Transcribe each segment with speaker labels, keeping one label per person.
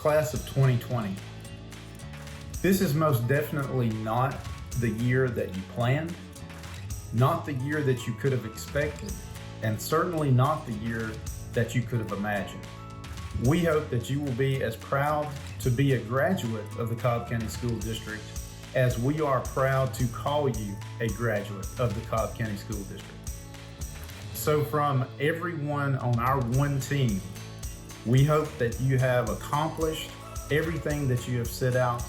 Speaker 1: class of 2020. This is most definitely not the year that you planned, not the year that you could have expected, and certainly not the year that you could have imagined. We hope that you will be as proud to be a graduate of the Cobb County School District as we are proud to call you a graduate of the Cobb County School District. So from everyone on our one team, we hope that you have accomplished everything that you have set out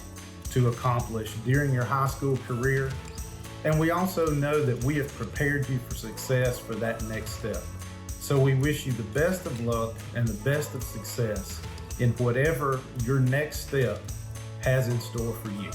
Speaker 1: to accomplish during your high school career. And we also know that we have prepared you for success for that next step. So we wish you the best of luck and the best of success in whatever your next step has in store for you.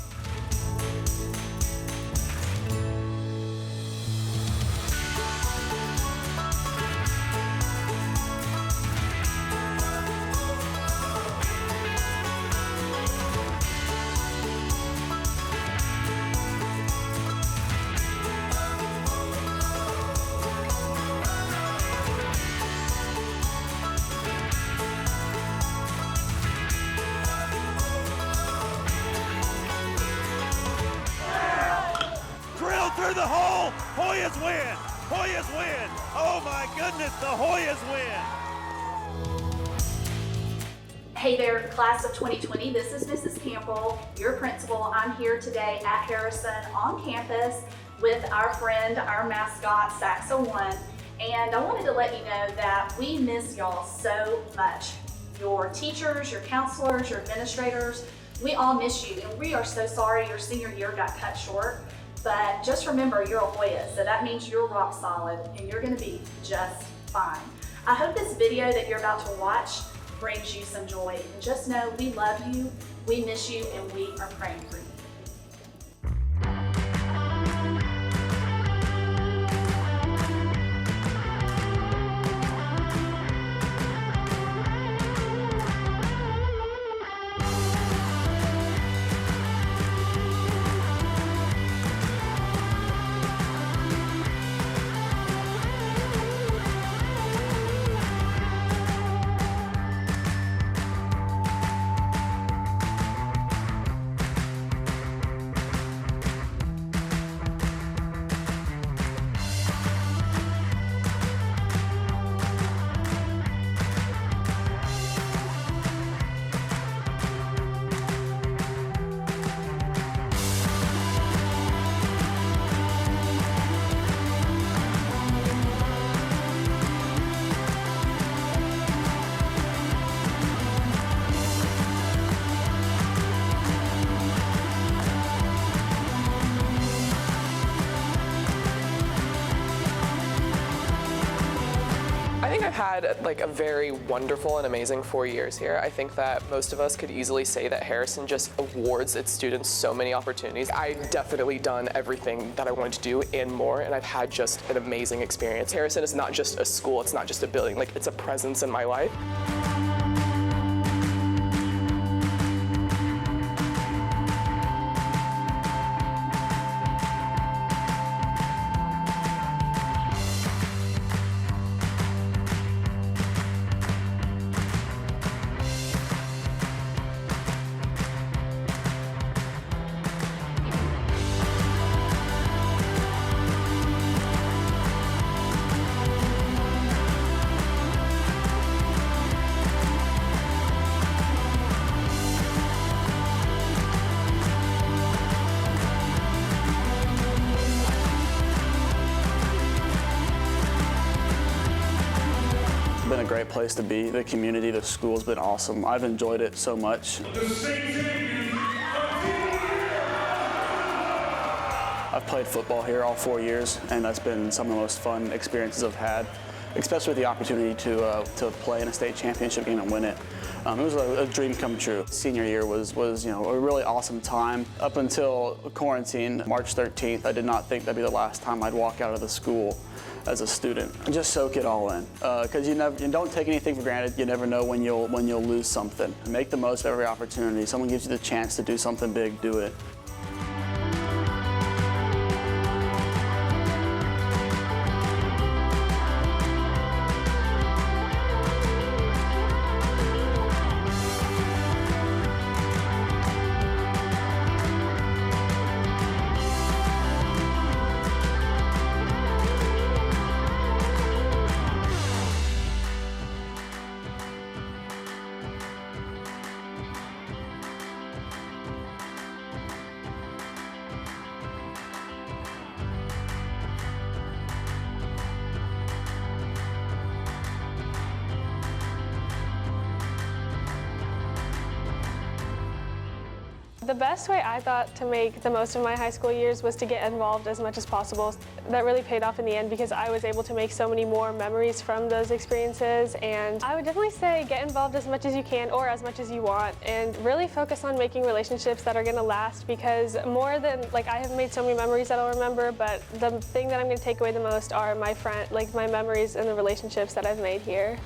Speaker 2: Through the hole, Hoyas win! Hoyas win! Oh my goodness, the Hoyas win!
Speaker 3: Hey there, class of 2020, this is Mrs. Campbell, your principal. I'm here today at Harrison on campus with our friend, our mascot, Saxa One, and I wanted to let you know that we miss y'all so much. Your teachers, your counselors, your administrators, we all miss you, and we are so sorry your senior year got cut short. But just remember, you're a Hoya, so that means you're rock solid and you're gonna be just fine. I hope this video that you're about to watch brings you some joy. And just know we love you, we miss you, and we are praying for you.
Speaker 4: I think I've had like a very wonderful and amazing 4 years here. I think that most of us could easily say that Harrison just awards its students so many opportunities. I've definitely done everything that I wanted to do and more, and I've had just an amazing experience. Harrison is not just a school, it's not just a building, like it's a presence in my life.
Speaker 5: Been a great place to be. The community, the school's been awesome. I've enjoyed it so much. I've played football here all 4 years, and that's been some of the most fun experiences I've had, especially with the opportunity to play in a state championship game and win it. It was a dream come true. Senior year was a really awesome time. Up until quarantine, March 13th, I did not think that'd be the last time I'd walk out of the school as a student. Just soak it all in, because you don't take anything for granted. You never know when you'll lose something. Make the most of every opportunity. Someone gives you the chance to do something big, do it.
Speaker 6: The best way I thought to make the most of my high school years was to get involved as much as possible. That really paid off in the end because I was able to make so many more memories from those experiences, and I would definitely say get involved as much as you can or as much as you want, and really focus on making relationships that are going to last, because more than, like, I have made so many memories that I'll remember, but the thing that I'm going to take away the most are my memories and the relationships that I've made here.